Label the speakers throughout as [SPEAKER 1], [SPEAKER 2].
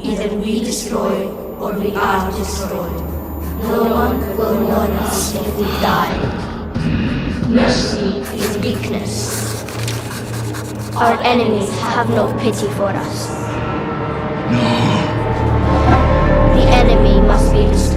[SPEAKER 1] Either we destroy or we are destroyed. No one will mourn us if we die. Mercy is weakness. Our enemies have no pity for us. The enemy must be destroyed.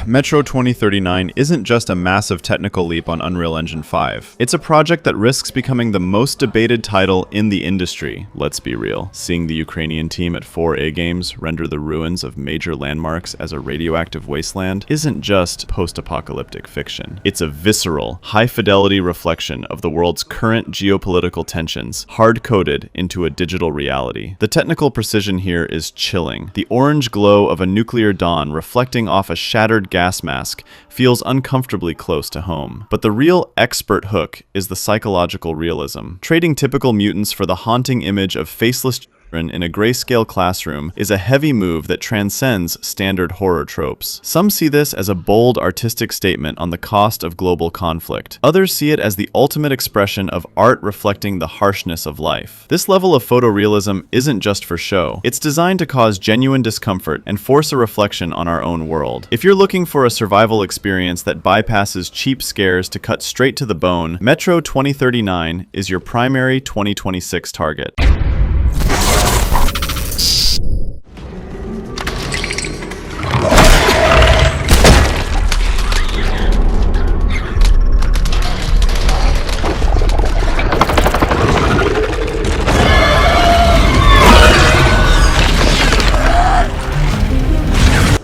[SPEAKER 2] Metro 2039 isn't just a massive technical leap on Unreal Engine 5. It's a project that risks becoming the most debated title in the industry, let's be real. Seeing the Ukrainian team at 4A Games render the ruins of major landmarks as a radioactive wasteland isn't just post-apocalyptic fiction. It's a visceral, high-fidelity reflection of the world's current geopolitical tensions, hard-coded into a digital reality. The technical precision here is chilling. The orange glow of a nuclear dawn reflecting off a shattered gas mask feels uncomfortably close to home. But the real expert hook is the psychological realism. Trading typical mutants for the haunting image of faceless children in a grayscale classroom is a heavy move that transcends standard horror tropes. Some see this as a bold artistic statement on the cost of global conflict. Others see it as the ultimate expression of art reflecting the harshness of life. This level of photorealism isn't just for show. It's designed to cause genuine discomfort and force a reflection on our own world. If you're looking for a survival experience that bypasses cheap scares to cut straight to the bone, Metro 2039 is your primary 2026 target.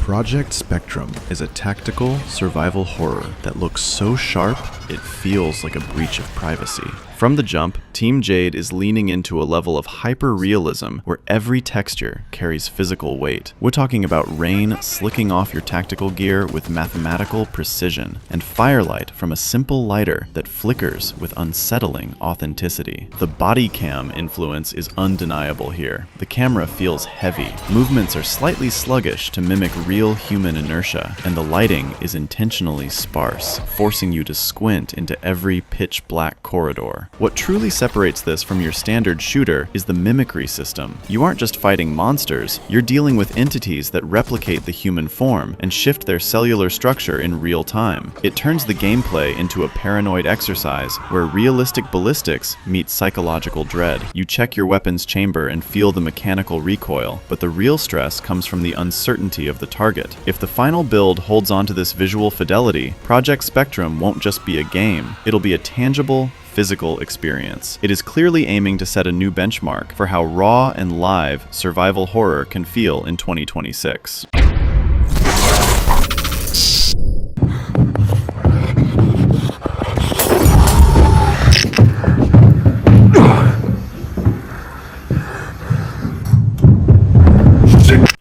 [SPEAKER 2] Project Spectrum is a tactical survival horror that looks so sharp, it feels like a breach of privacy. From the jump, Team Jade is leaning into a level of hyper-realism where every texture carries physical weight. We're talking about rain slicking off your tactical gear with mathematical precision, and firelight from a simple lighter that flickers with unsettling authenticity. The bodycam influence is undeniable here. The camera feels heavy, movements are slightly sluggish to mimic real human inertia, and the lighting is intentionally sparse, forcing you to squint into every pitch-black corridor. What truly separates this from your standard shooter is the mimicry system. You aren't just fighting monsters, you're dealing with entities that replicate the human form and shift their cellular structure in real time. It turns the gameplay into a paranoid exercise where realistic ballistics meet psychological dread. You check your weapon's chamber and feel the mechanical recoil, but the real stress comes from the uncertainty of the target. If the final build holds on to this visual fidelity, Project Spectrum won't just be a game, it'll be a tangible, physical experience. It is clearly aiming to set a new benchmark for how raw and live survival horror can feel in 2026.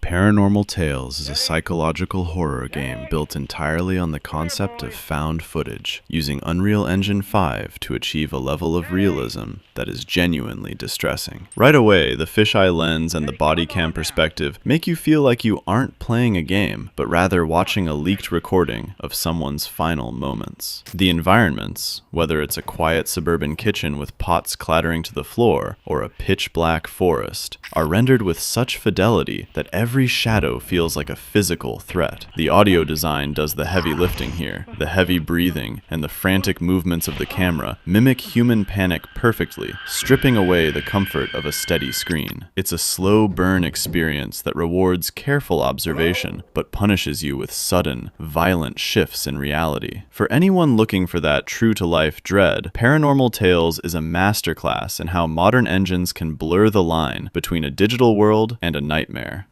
[SPEAKER 2] Paranormal Tales is a psychological horror game built entirely on the concept of found footage, using Unreal Engine 5 to achieve a level of realism that is genuinely distressing. Right away, the fisheye lens and the bodycam perspective make you feel like you aren't playing a game, but rather watching a leaked recording of someone's final moments. The environments, whether it's a quiet suburban kitchen with pots clattering to the floor, or a pitch-black forest, are rendered with such fidelity that every shadow feels like a physical threat. The audio design does the heavy lifting here. The heavy breathing and the frantic movements of the camera mimic human panic perfectly, stripping away the comfort of a steady screen. It's a slow burn experience that rewards careful observation, but punishes you with sudden, violent shifts in reality. For anyone looking for that true-to-life dread, Paranormal Tales is a masterclass in how modern engines can blur the line between a digital world and a nightmare.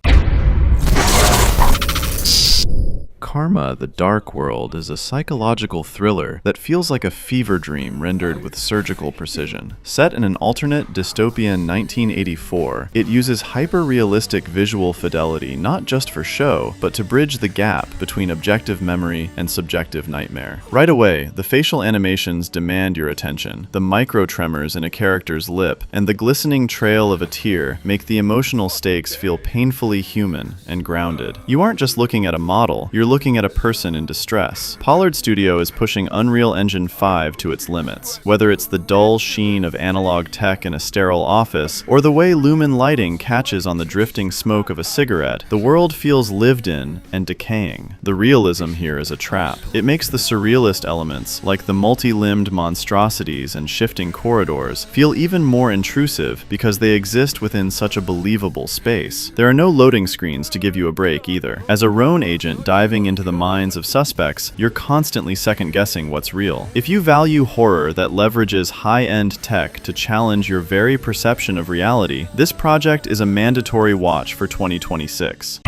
[SPEAKER 2] Karma, the Dark World is a psychological thriller that feels like a fever dream rendered with surgical precision. Set in an alternate dystopian 1984, it uses hyper-realistic visual fidelity not just for show, but to bridge the gap between objective memory and subjective nightmare. Right away, the facial animations demand your attention. The micro-tremors in a character's lip and the glistening trail of a tear make the emotional stakes feel painfully human and grounded. You aren't just looking at a model, you're looking at a person in distress. Pollard Studio is pushing Unreal Engine 5 to its limits. Whether it's the dull sheen of analog tech in a sterile office, or the way lumen lighting catches on the drifting smoke of a cigarette, the world feels lived in and decaying. The realism here is a trap. It makes the surrealist elements, like the multi-limbed monstrosities and shifting corridors, feel even more intrusive because they exist within such a believable space. There are no loading screens to give you a break either. As a Roan agent diving into the minds of suspects, you're constantly second-guessing what's real. If you value horror that leverages high-end tech to challenge your very perception of reality, this project is a mandatory watch for 2026.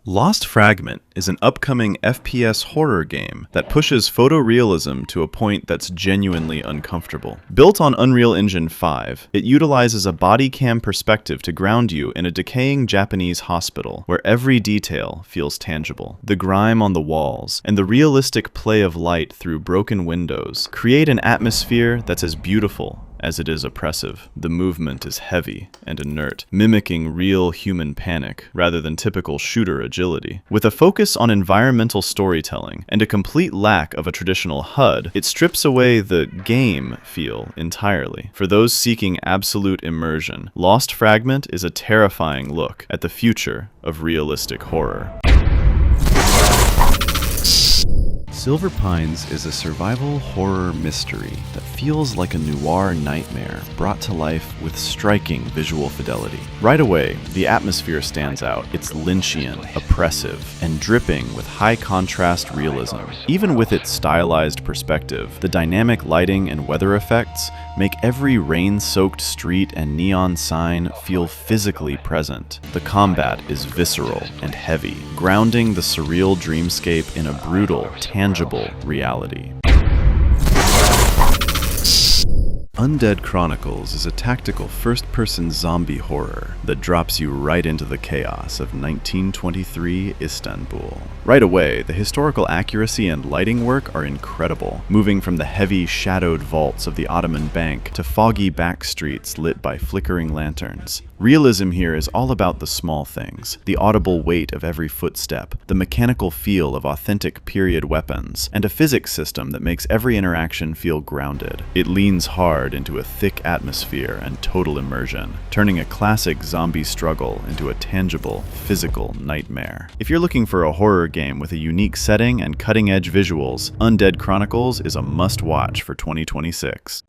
[SPEAKER 2] Lost Fragment is an upcoming FPS horror game that pushes photorealism to a point that's genuinely uncomfortable. Built on Unreal Engine 5, it utilizes a bodycam perspective to ground you in a decaying Japanese hospital where every detail feels tangible. The grime on the walls and the realistic play of light through broken windows create an atmosphere that's as beautiful as it is oppressive. The movement is heavy and inert, mimicking real human panic rather than typical shooter agility. With a focus on environmental storytelling and a complete lack of a traditional HUD, it strips away the game feel entirely. For those seeking absolute immersion, Lost Fragment is a terrifying look at the future of realistic horror. Silver Pines is a survival horror mystery that feels like a noir nightmare brought to life with striking visual fidelity. Right away, the atmosphere stands out. It's Lynchian, oppressive, and dripping with high-contrast realism. Even with its stylized perspective, the dynamic lighting and weather effects make every rain-soaked street and neon sign feel physically present. The combat is visceral and heavy, grounding the surreal dreamscape in a brutal, tangible reality. Undead Chronicles is a tactical first-person zombie horror that drops you right into the chaos of 1923 Istanbul. Right away, the historical accuracy and lighting work are incredible, moving from the heavy, shadowed vaults of the Ottoman Bank to foggy back streets lit by flickering lanterns. Realism here is all about the small things, the audible weight of every footstep, the mechanical feel of authentic period weapons, and a physics system that makes every interaction feel grounded. It leans hard into a thick atmosphere and total immersion, turning a classic zombie struggle into a tangible, physical nightmare. If you're looking for a horror game with a unique setting and cutting-edge visuals, Undead Chronicles is a must-watch for 2026.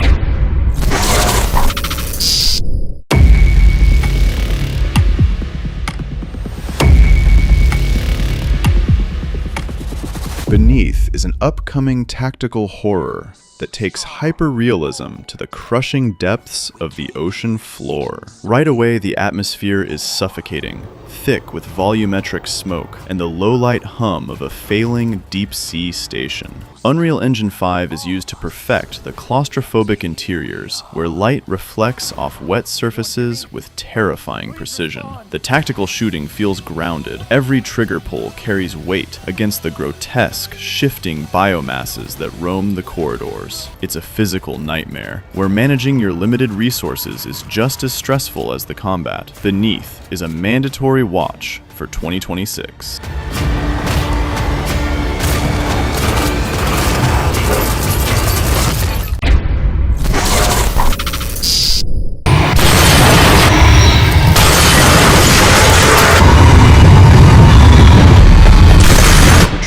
[SPEAKER 2] Beneath is an upcoming tactical horror that takes hyper-realism to the crushing depths of the ocean floor. Right away, the atmosphere is suffocating, thick with volumetric smoke and the low-light hum of a failing deep-sea station. Unreal Engine 5 is used to perfect the claustrophobic interiors, where light reflects off wet surfaces with terrifying precision. The tactical shooting feels grounded. Every trigger pull carries weight against the grotesque, shifting biomasses that roam the corridors. It's a physical nightmare, where managing your limited resources is just as stressful as the combat. Beneath is a mandatory watch for 2026.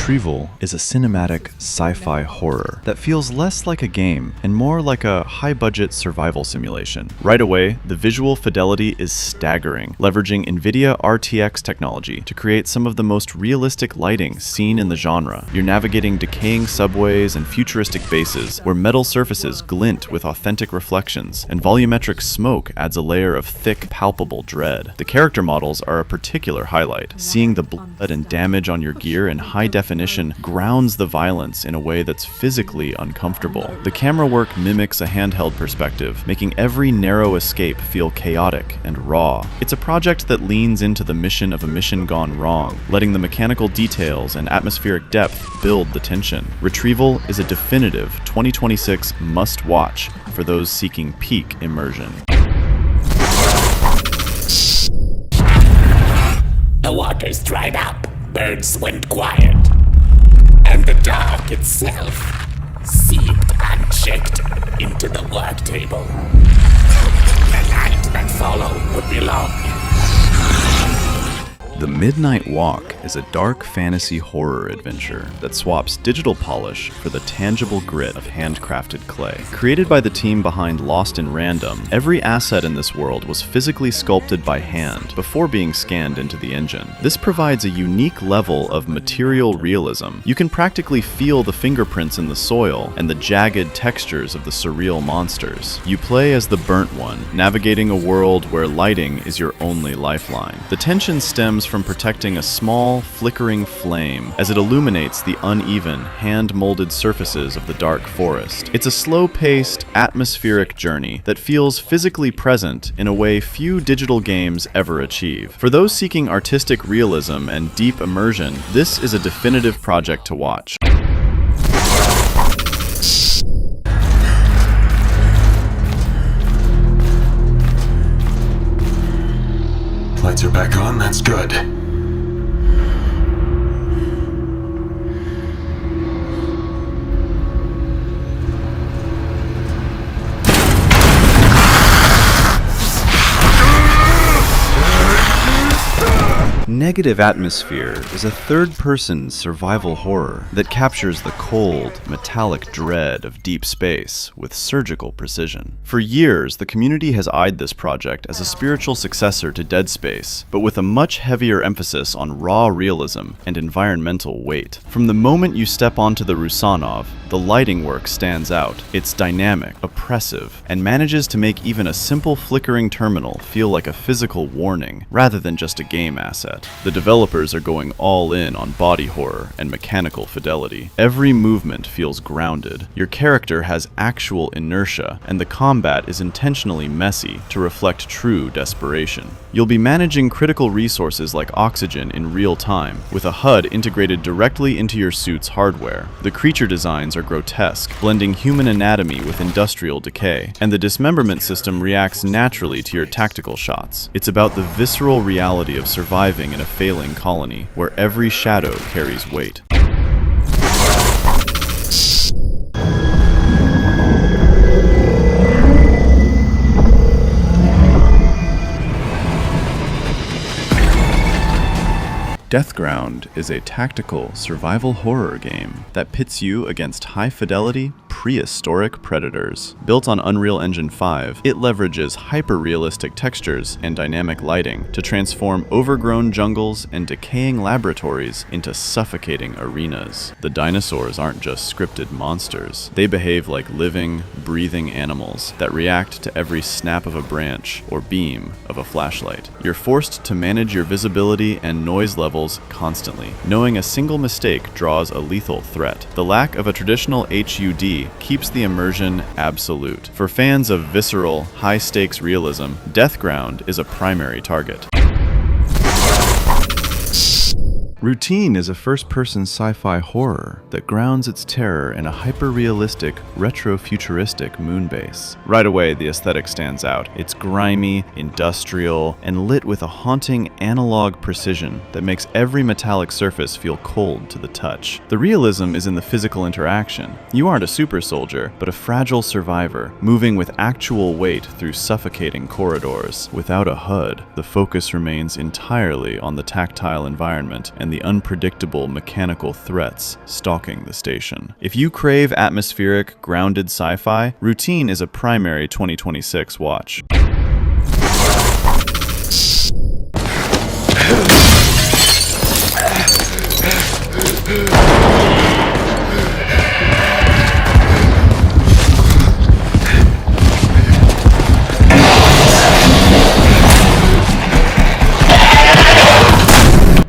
[SPEAKER 2] Retrieval is a cinematic sci-fi horror that feels less like a game and more like a high-budget survival simulation. Right away, the visual fidelity is staggering, leveraging NVIDIA RTX technology to create some of the most realistic lighting seen in the genre. You're navigating decaying subways and futuristic bases where metal surfaces glint with authentic reflections, and volumetric smoke adds a layer of thick, palpable dread. The character models are a particular highlight. Seeing the blood and damage on your gear in high definition grounds the violence in a way that's physically uncomfortable. The camera work mimics a handheld perspective, making every narrow escape feel chaotic and raw. It's a project that leans into the mission of a mission gone wrong, letting the mechanical details and atmospheric depth build the tension. Retrieval is a definitive 2026 must-watch for those seeking peak immersion.
[SPEAKER 3] The waters dried up, birds went quiet, and the dark itself seeped unchecked into the work table. The night that followed would be long.
[SPEAKER 2] The Midnight Walk is a dark fantasy horror adventure that swaps digital polish for the tangible grit of handcrafted clay. Created by the team behind Lost in Random, every asset in this world was physically sculpted by hand before being scanned into the engine. This provides a unique level of material realism. You can practically feel the fingerprints in the soil and the jagged textures of the surreal monsters. You play as the Burnt One, navigating a world where lighting is your only lifeline. The tension stems from protecting a small, flickering flame as it illuminates the uneven, hand-molded surfaces of the dark forest. It's a slow-paced, atmospheric journey that feels physically present in a way few digital games ever achieve. For those seeking artistic realism and deep immersion, this is a definitive project to watch.
[SPEAKER 4] Lights are back on, that's good.
[SPEAKER 2] Negative Atmosphere is a third-person survival horror that captures the cold, metallic dread of deep space with surgical precision. For years, the community has eyed this project as a spiritual successor to Dead Space, but with a much heavier emphasis on raw realism and environmental weight. From the moment you step onto the Rusanov, the lighting work stands out. It's dynamic, oppressive, and manages to make even a simple flickering terminal feel like a physical warning rather than just a game asset. The developers are going all in on body horror and mechanical fidelity. Every movement feels grounded. Your character has actual inertia, and the combat is intentionally messy to reflect true desperation. You'll be managing critical resources like oxygen in real time, with a HUD integrated directly into your suit's hardware. The creature designs are grotesque, blending human anatomy with industrial decay, and the dismemberment system reacts naturally to your tactical shots. It's about the visceral reality of surviving in a failing colony, where every shadow carries weight. Deathground is a tactical survival horror game that pits you against high-fidelity, prehistoric predators. Built on Unreal Engine 5, it leverages hyper-realistic textures and dynamic lighting to transform overgrown jungles and decaying laboratories into suffocating arenas. The dinosaurs aren't just scripted monsters. They behave like living, breathing animals that react to every snap of a branch or beam of a flashlight. You're forced to manage your visibility and noise levels constantly, knowing a single mistake draws a lethal threat. The lack of a traditional HUD keeps the immersion absolute. For fans of visceral, high-stakes realism, Deathground is a primary target. Routine is a first-person sci-fi horror that grounds its terror in a hyper-realistic, retro-futuristic moon base. Right away, the aesthetic stands out. It's grimy, industrial, and lit with a haunting analog precision that makes every metallic surface feel cold to the touch. The realism is in the physical interaction. You aren't a super soldier, but a fragile survivor, moving with actual weight through suffocating corridors. Without a HUD, the focus remains entirely on the tactile environment and the unpredictable mechanical threats stalking the station. If you crave atmospheric, grounded sci-fi, Routine is a primary 2026 watch.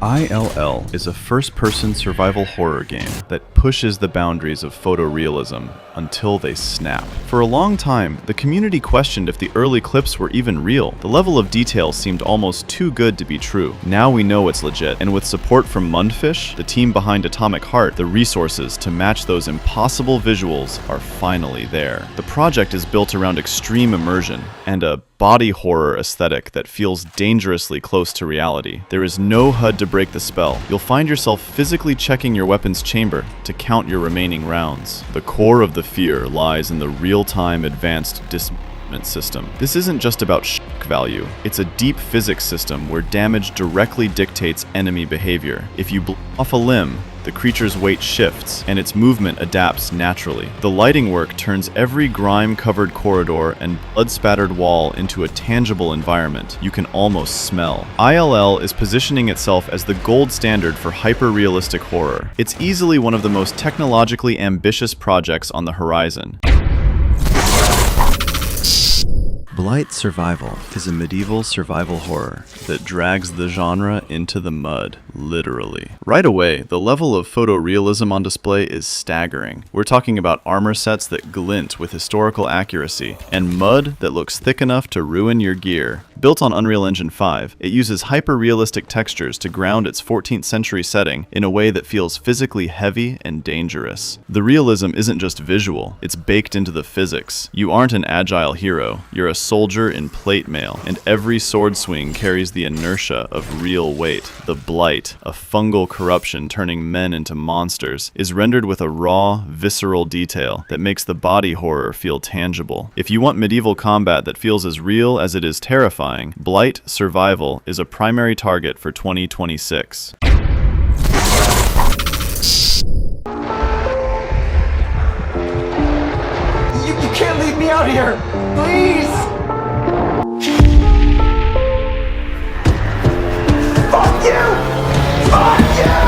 [SPEAKER 2] ILL is a first-person survival horror game that pushes the boundaries of photorealism until they snap. For a long time, the community questioned if the early clips were even real. The level of detail seemed almost too good to be true. Now we know it's legit, and with support from Mundfish, the team behind Atomic Heart, the resources to match those impossible visuals are finally there. The project is built around extreme immersion and a body horror aesthetic that feels dangerously close to reality. There is no HUD to break the spell. You'll find yourself physically checking your weapon's chamber to count your remaining rounds. The core of the fear lies in the real-time advanced dismemberment system. This isn't just about shock value. It's a deep physics system where damage directly dictates enemy behavior. If you blow off a limb, the creature's weight shifts, and its movement adapts naturally. The lighting work turns every grime-covered corridor and blood-spattered wall into a tangible environment you can almost smell. ILL is positioning itself as the gold standard for hyper-realistic horror. It's easily one of the most technologically ambitious projects on the horizon. Blight Survival is a medieval survival horror that drags the genre into the mud, literally. Right away, the level of photorealism on display is staggering. We're talking about armor sets that glint with historical accuracy, and mud that looks thick enough to ruin your gear. Built on Unreal Engine 5, it uses hyper-realistic textures to ground its 14th century setting in a way that feels physically heavy and dangerous. The realism isn't just visual, it's baked into the physics. You aren't an agile hero, you're a soldier in plate mail, and every sword swing carries the inertia of real weight. The Blight, a fungal corruption turning men into monsters, is rendered with a raw, visceral detail that makes the body horror feel tangible. If you want medieval combat that feels as real as it is terrifying, Blight Survival is a primary target for 2026.
[SPEAKER 5] You can't leave me out here! Please! Fuck you! Fuck you!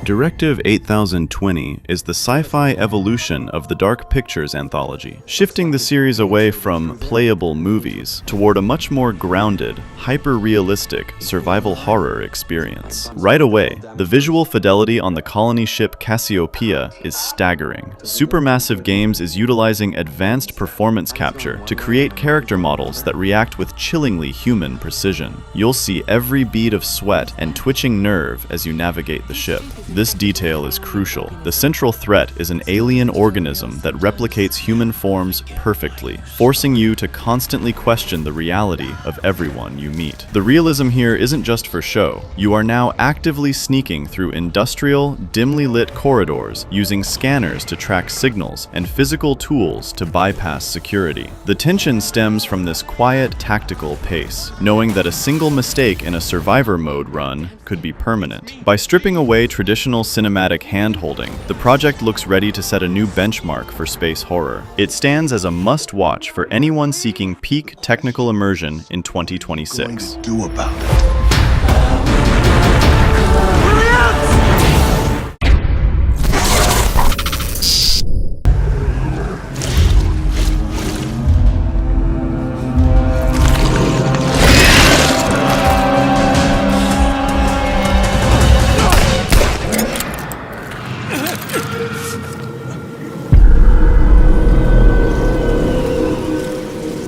[SPEAKER 2] Directive 8020 is the sci-fi evolution of the Dark Pictures anthology, shifting the series away from playable movies toward a much more grounded, hyper-realistic survival horror experience. Right away, the visual fidelity on the colony ship Cassiopeia is staggering. Supermassive Games is utilizing advanced performance capture to create character models that react with chillingly human precision. You'll see every bead of sweat and twitching nerve as you navigate the ship. This detail is crucial. The central threat is an alien organism that replicates human forms perfectly, forcing you to constantly question the reality of everyone you meet. The realism here isn't just for show. You are now actively sneaking through industrial, dimly lit corridors, using scanners to track signals and physical tools to bypass security. The tension stems from this quiet, tactical pace, knowing that a single mistake in a survivor mode run could be permanent. By stripping away traditional cinematic hand-holding, the project looks ready to set a new benchmark for space horror. It stands as a must-watch for anyone seeking peak technical immersion in 2026.
[SPEAKER 4] Do about it.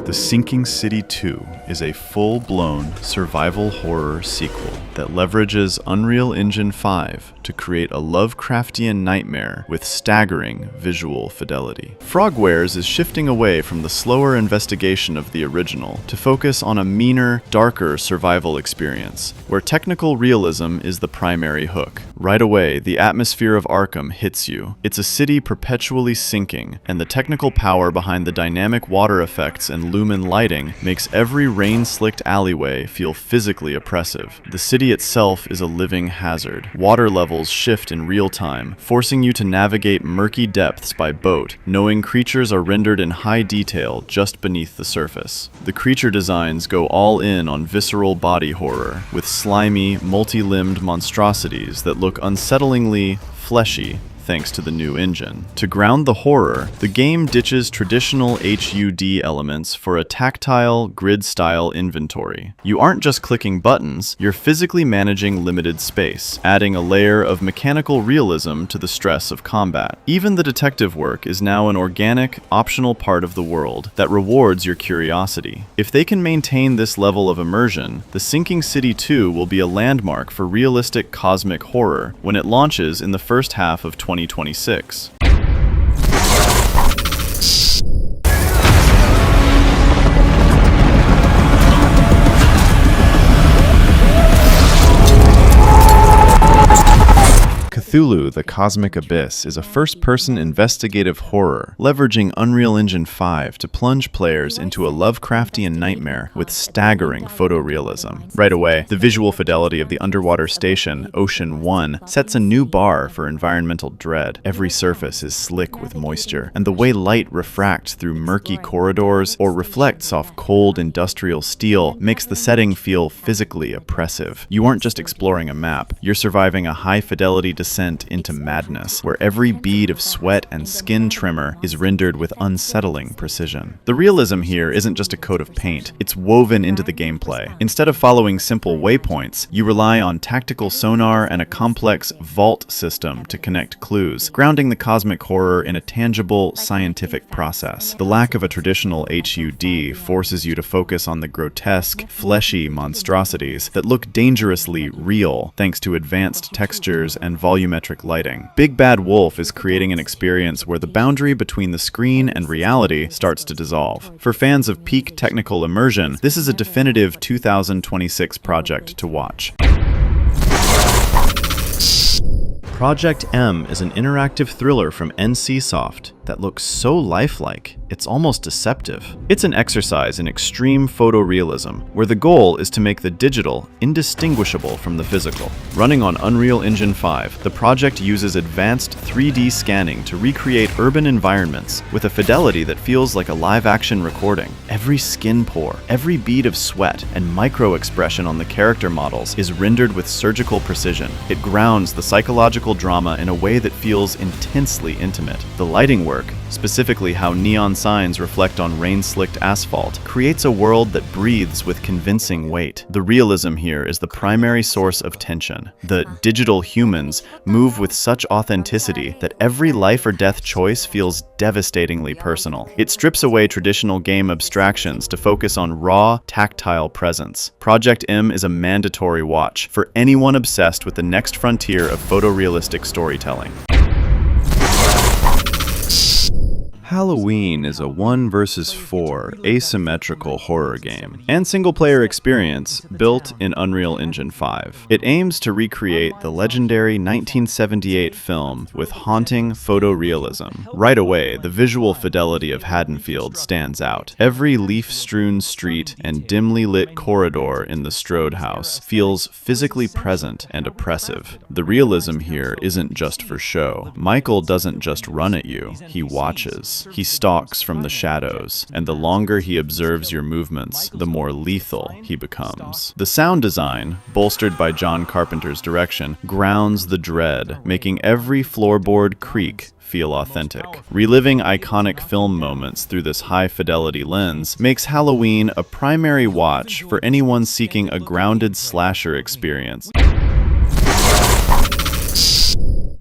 [SPEAKER 2] The Sinking City 2 is a full-blown survival horror sequel that leverages Unreal Engine 5 to create a Lovecraftian nightmare with staggering visual fidelity. Frogwares is shifting away from the slower investigation of the original to focus on a meaner, darker survival experience, where technical realism is the primary hook. Right away, the atmosphere of Arkham hits you. It's a city perpetually sinking, and the technical power behind the dynamic water effects and lumen lighting makes every rain-slicked alleyway feel physically oppressive. The city itself is a living hazard. Water levels shift in real time, forcing you to navigate murky depths by boat, knowing creatures are rendered in high detail just beneath the surface. The creature designs go all in on visceral body horror, with slimy, multi-limbed monstrosities that look unsettlingly fleshy thanks to the new engine. To ground the horror, the game ditches traditional HUD elements for a tactile, grid-style inventory. You aren't just clicking buttons, you're physically managing limited space, adding a layer of mechanical realism to the stress of combat. Even the detective work is now an organic, optional part of the world that rewards your curiosity. If they can maintain this level of immersion, The Sinking City 2 will be a landmark for realistic cosmic horror when it launches in the first half of 2026. Cthulhu, the Cosmic Abyss is a first-person investigative horror, leveraging Unreal Engine 5 to plunge players into a Lovecraftian nightmare with staggering photorealism. Right away, the visual fidelity of the underwater station, Ocean 1, sets a new bar for environmental dread. Every surface is slick with moisture, and the way light refracts through murky corridors or reflects off cold industrial steel makes the setting feel physically oppressive. You aren't just exploring a map, you're surviving a high-fidelity descent into madness, where every bead of sweat and skin trimmer is rendered with unsettling precision. The realism here isn't just a coat of paint, it's woven into the gameplay. Instead of following simple waypoints, you rely on tactical sonar and a complex vault system to connect clues, grounding the cosmic horror in a tangible, scientific process. The lack of a traditional HUD forces you to focus on the grotesque, fleshy monstrosities that look dangerously real thanks to advanced textures and volumetric lighting. Big Bad Wolf is creating an experience where the boundary between the screen and reality starts to dissolve. For fans of peak technical immersion, this is a definitive 2026 project to watch. Project M is an interactive thriller from NCSoft that looks so lifelike, it's almost deceptive. It's an exercise in extreme photorealism, where the goal is to make the digital indistinguishable from the physical. Running on Unreal Engine 5, the project uses advanced 3D scanning to recreate urban environments with a fidelity that feels like a live-action recording. Every skin pore, every bead of sweat, and micro-expression on the character models is rendered with surgical precision. It grounds the psychological drama in a way that feels intensely intimate. The lighting work, specifically how neon signs reflect on rain-slicked asphalt, creates a world that breathes with convincing weight. The realism here is the primary source of tension. The digital humans move with such authenticity that every life or death choice feels devastatingly personal. It strips away traditional game abstractions to focus on raw, tactile presence. Project M is a mandatory watch for anyone obsessed with the next frontier of photorealistic storytelling. Halloween is a 1 versus 4 asymmetrical horror game and single-player experience built in Unreal Engine 5. It aims to recreate the legendary 1978 film with haunting photorealism. Right away, the visual fidelity of Haddonfield stands out. Every leaf-strewn street and dimly lit corridor in the Strode house feels physically present and oppressive. The realism here isn't just for show. Michael doesn't just run at you, he watches. He stalks from the shadows, and the longer he observes your movements, the more lethal he becomes. The sound design, bolstered by John Carpenter's direction, grounds the dread, making every floorboard creak feel authentic. Reliving iconic film moments through this high-fidelity lens makes Halloween a primary watch for anyone seeking a grounded slasher experience.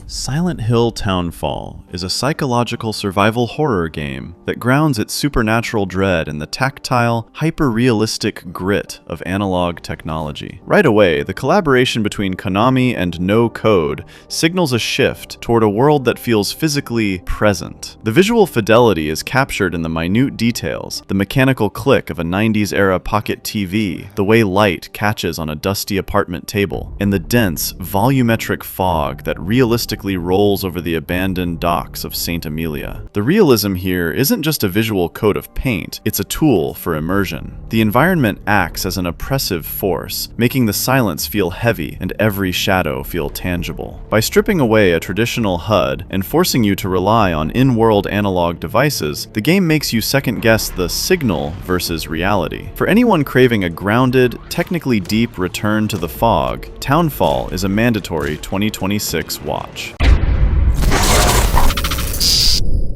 [SPEAKER 2] Silent Hill Townfall is a psychological survival horror game that grounds its supernatural dread in the tactile, hyper-realistic grit of analog technology. Right away, the collaboration between Konami and No Code signals a shift toward a world that feels physically present. The visual fidelity is captured in the minute details, the mechanical click of a 90s-era pocket TV, the way light catches on a dusty apartment table, and the dense, volumetric fog that realistically rolls over the abandoned docks of St. Amelia. The realism here isn't just a visual coat of paint, it's a tool for immersion. The environment acts as an oppressive force, making the silence feel heavy and every shadow feel tangible. By stripping away a traditional HUD and forcing you to rely on in-world analog devices, the game makes you second-guess the signal versus reality. For anyone craving a grounded, technically deep return to the fog, Townfall is a mandatory 2026 watch.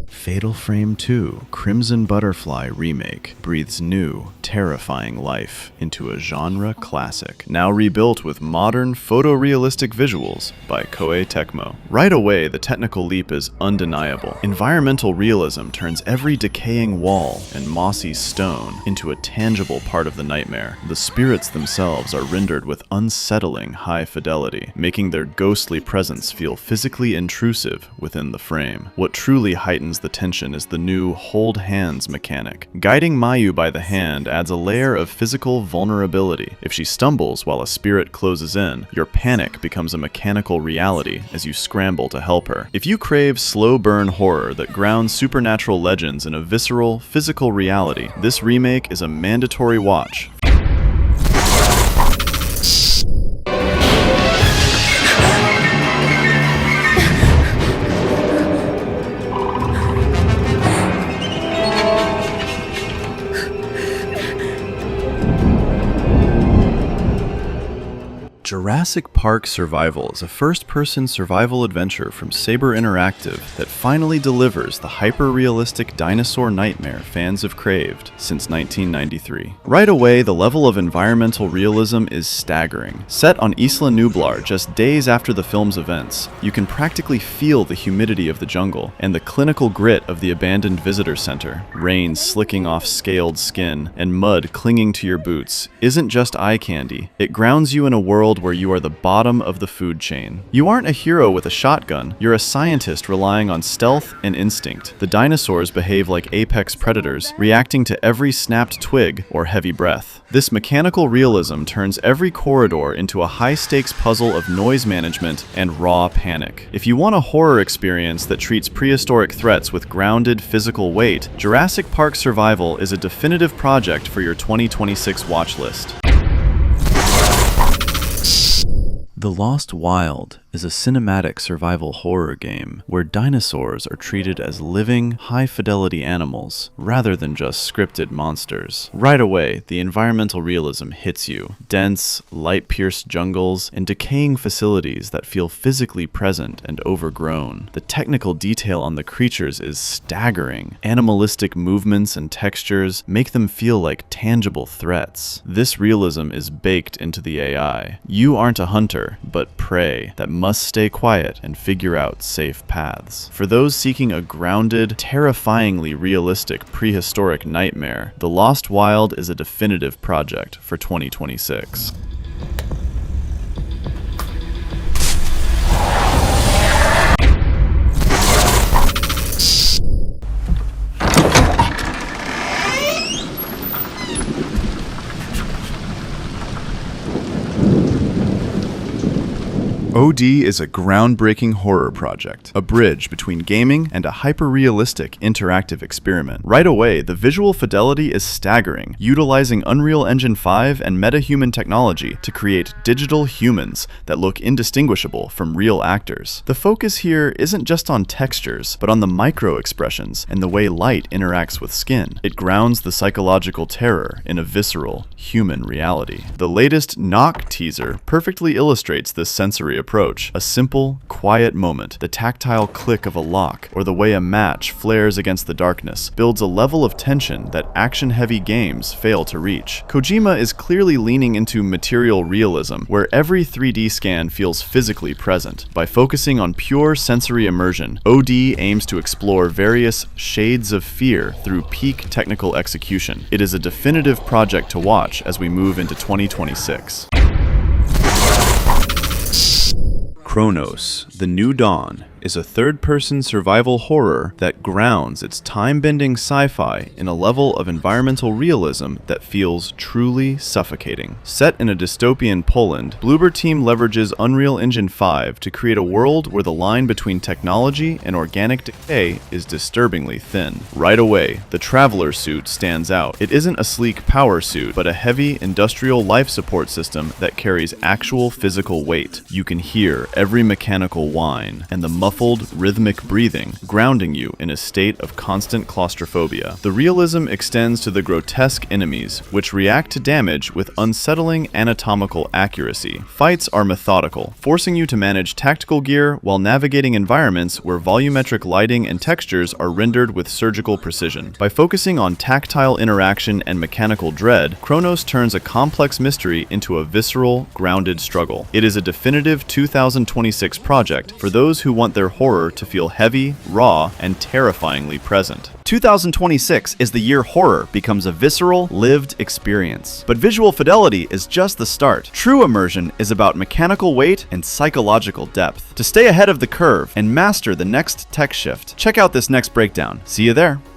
[SPEAKER 2] Fatal Frame 2 Crimson Butterfly Remake breathes new, terrifying life into a genre classic, now rebuilt with modern photorealistic visuals by Koei Tecmo. Right away, the technical leap is undeniable. Environmental realism turns every decaying wall and mossy stone into a tangible part of the nightmare. The spirits themselves are rendered with unsettling high fidelity, making their ghostly presence feel physically intrusive within the frame. What truly heightens the attention is the new hold hands mechanic. Guiding Mayu by the hand adds a layer of physical vulnerability. If she stumbles while a spirit closes in, your panic becomes a mechanical reality as you scramble to help her. If you crave slow burn horror that grounds supernatural legends in a visceral, physical reality, this remake is a mandatory watch. Jurassic Park Survival is a first-person survival adventure from Saber Interactive that finally delivers the hyper-realistic dinosaur nightmare fans have craved since 1993. Right away, the level of environmental realism is staggering. Set on Isla Nublar just days after the film's events, you can practically feel the humidity of the jungle and the clinical grit of the abandoned visitor center. Rain slicking off scaled skin and mud clinging to your boots isn't just eye candy. It grounds you in a world where you are the bottom of the food chain. You aren't a hero with a shotgun, you're a scientist relying on stealth and instinct. The dinosaurs behave like apex predators, reacting to every snapped twig or heavy breath. This mechanical realism turns every corridor into a high-stakes puzzle of noise management and raw panic. If you want a horror experience that treats prehistoric threats with grounded physical weight, Jurassic Park Survival is a definitive project for your 2026 watch list. The Lost Wild is a cinematic survival horror game where dinosaurs are treated as living, high-fidelity animals rather than just scripted monsters. Right away, the environmental realism hits you. Dense, light-pierced jungles and decaying facilities that feel physically present and overgrown. The technical detail on the creatures is staggering. Animalistic movements and textures make them feel like tangible threats. This realism is baked into the AI. You aren't a hunter, but prey that must stay quiet and figure out safe paths. For those seeking a grounded, terrifyingly realistic prehistoric nightmare, The Lost Wild is a definitive project for 2026. OD is a groundbreaking horror project, a bridge between gaming and a hyper-realistic interactive experiment. Right away, the visual fidelity is staggering, utilizing Unreal Engine 5 and metahuman technology to create digital humans that look indistinguishable from real actors. The focus here isn't just on textures, but on the micro-expressions and the way light interacts with skin. It grounds the psychological terror in a visceral, human reality. The latest Knock teaser perfectly illustrates this sensory approach. A simple, quiet moment, the tactile click of a lock, or the way a match flares against the darkness, builds a level of tension that action-heavy games fail to reach. Kojima is clearly leaning into material realism, where every 3D scan feels physically present. By focusing on pure sensory immersion, OD aims to explore various shades of fear through peak technical execution. It is a definitive project to watch as we move into 2026. Cronos, The New Dawn, is a third-person survival horror that grounds its time-bending sci-fi in a level of environmental realism that feels truly suffocating. Set in a dystopian Poland, Bloober Team leverages Unreal Engine 5 to create a world where the line between technology and organic decay is disturbingly thin. Right away, the Traveler suit stands out. It isn't a sleek power suit, but a heavy industrial life support system that carries actual physical weight. You can hear every mechanical whine and the muffled, rhythmic breathing, grounding you in a state of constant claustrophobia. The realism extends to the grotesque enemies, which react to damage with unsettling anatomical accuracy. Fights are methodical, forcing you to manage tactical gear while navigating environments where volumetric lighting and textures are rendered with surgical precision. By focusing on tactile interaction and mechanical dread, Cronos turns a complex mystery into a visceral, grounded struggle. It is a definitive 2026 project for those who want their their horror to feel heavy, raw, and terrifyingly present. 2026 is the year horror becomes a visceral, lived experience. But visual fidelity is just the start. True immersion is about mechanical weight and psychological depth. To stay ahead of the curve and master the next tech shift, check out this next breakdown. See you there.